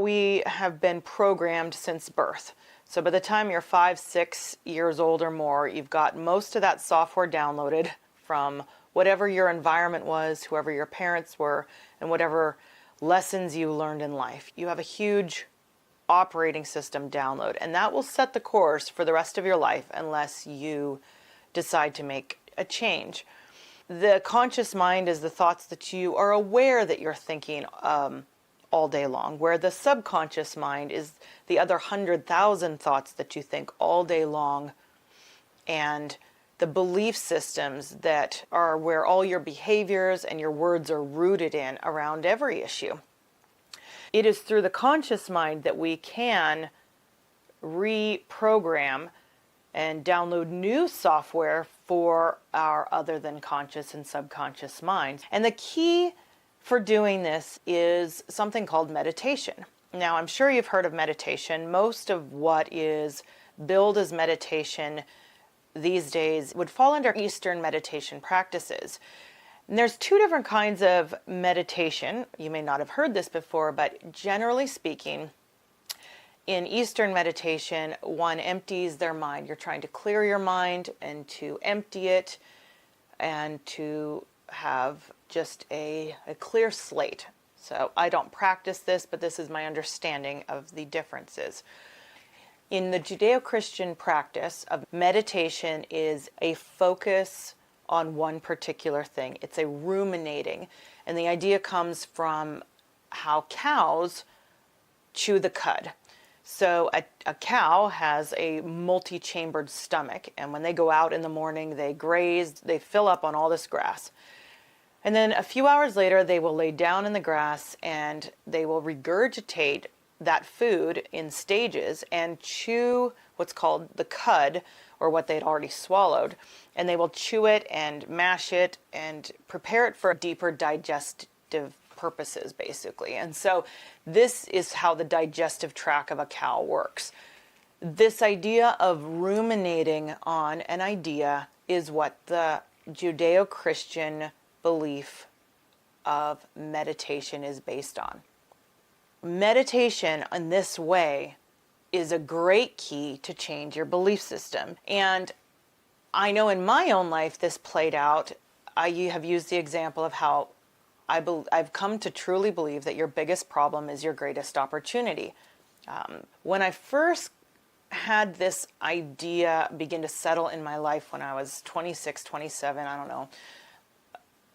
we have been programmed since birth. So by the time you're 5, 6 years old or more, you've got most of that software downloaded from whatever your environment was, whoever your parents were, and whatever lessons you learned in life. You have a huge operating system download, and that will set the course for the rest of your life unless you decide to make a change. The conscious mind is the thoughts that you are aware that you're thinking all day long, where the subconscious mind is the other 100,000 thoughts that you think all day long, and the belief systems that are where all your behaviors and your words are rooted in around every issue. It is through the conscious mind that we can reprogram and download new software for our other than conscious and subconscious minds. And the key for doing this is something called meditation. Now, I'm sure you've heard of meditation. Most of what is billed as meditation these days would fall under Eastern meditation practices. And there's two different kinds of meditation. You may not have heard this before, but generally speaking, in Eastern meditation, one empties their mind. You're trying to clear your mind and to empty it and to have just a clear slate. So I don't practice this, but this is my understanding of the differences. In the Judeo-Christian practice of meditation is a focus on one particular thing. It's a ruminating. And the idea comes from how cows chew the cud. So a cow has a multi-chambered stomach, and when they go out in the morning, they graze, they fill up on all this grass. And then a few hours later, they will lay down in the grass and they will regurgitate that food in stages and chew what's called the cud, or what they'd already swallowed. And they will chew it and mash it and prepare it for deeper digestive purposes, basically. And so this is how the digestive tract of a cow works. This idea of ruminating on an idea is what the Judeo-Christian belief of meditation is based on. Meditation in this way is a great key to change your belief system. And I know in my own life this played out. I have used the example of how I've come to truly believe that your biggest problem is your greatest opportunity. When I first had this idea begin to settle in my life when I was 26, 27, I don't know,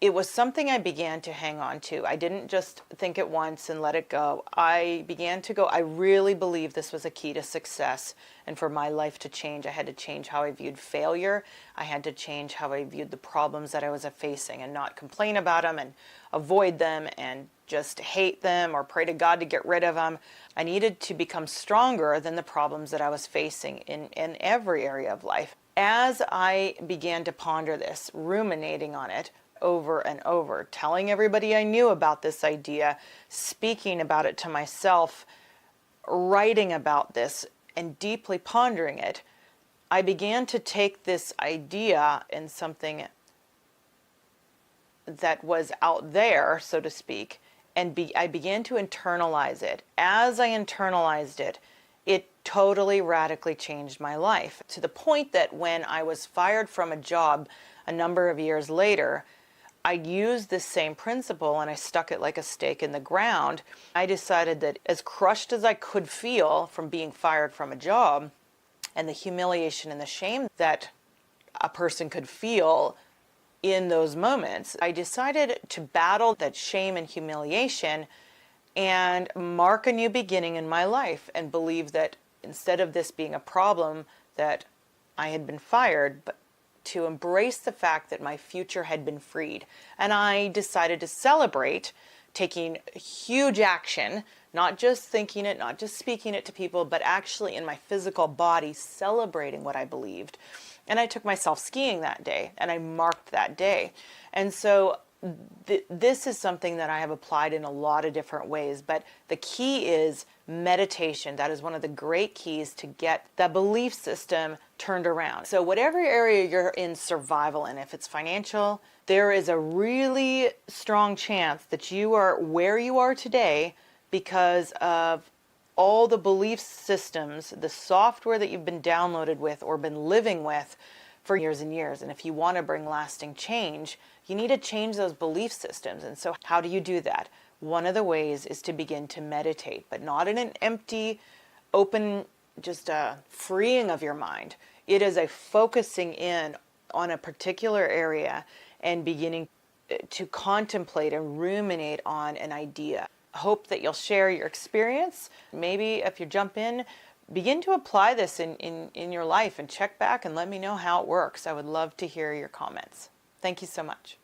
it was something I began to hang on to. I didn't just think it once and let it go. I began to go, I really believe this was a key to success. And for my life to change, I had to change how I viewed failure. I had to change how I viewed the problems that I was facing and not complain about them and avoid them and just hate them or pray to God to get rid of them. I needed to become stronger than the problems that I was facing in every area of life. As I began to ponder this, ruminating on it, over and over, telling everybody I knew about this idea, speaking about it to myself, writing about this, and deeply pondering it, I began to take this idea and something that was out there, so to speak, and I began to internalize it. As I internalized it, it totally radically changed my life, to the point that when I was fired from a job a number of years later, I used this same principle and I stuck it like a stake in the ground. I decided that as crushed as I could feel from being fired from a job and the humiliation and the shame that a person could feel in those moments, I decided to battle that shame and humiliation and mark a new beginning in my life and believe that instead of this being a problem that I had been fired, but to embrace the fact that my future had been freed. And I decided to celebrate taking huge action, not just thinking it, not just speaking it to people, but actually in my physical body celebrating what I believed. And I took myself skiing that day and I marked that day. And so this is something that I have applied in a lot of different ways, but the key is meditation. That is one of the great keys to get the belief system turned around. So whatever area you're in survival in, if it's financial, there is a really strong chance that you are where you are today because of all the belief systems, the software that you've been downloaded with or been living with for years and years. And if you want to bring lasting change, you need to change those belief systems. And so how do you do that? One of the ways is to begin to meditate, but not in an empty, open, just a freeing of your mind. It is a focusing in on a particular area and beginning to contemplate and ruminate on an idea. I hope that you'll share your experience. Maybe if you jump in, begin to apply this in your life and check back and let me know how it works. I would love to hear your comments. Thank you so much.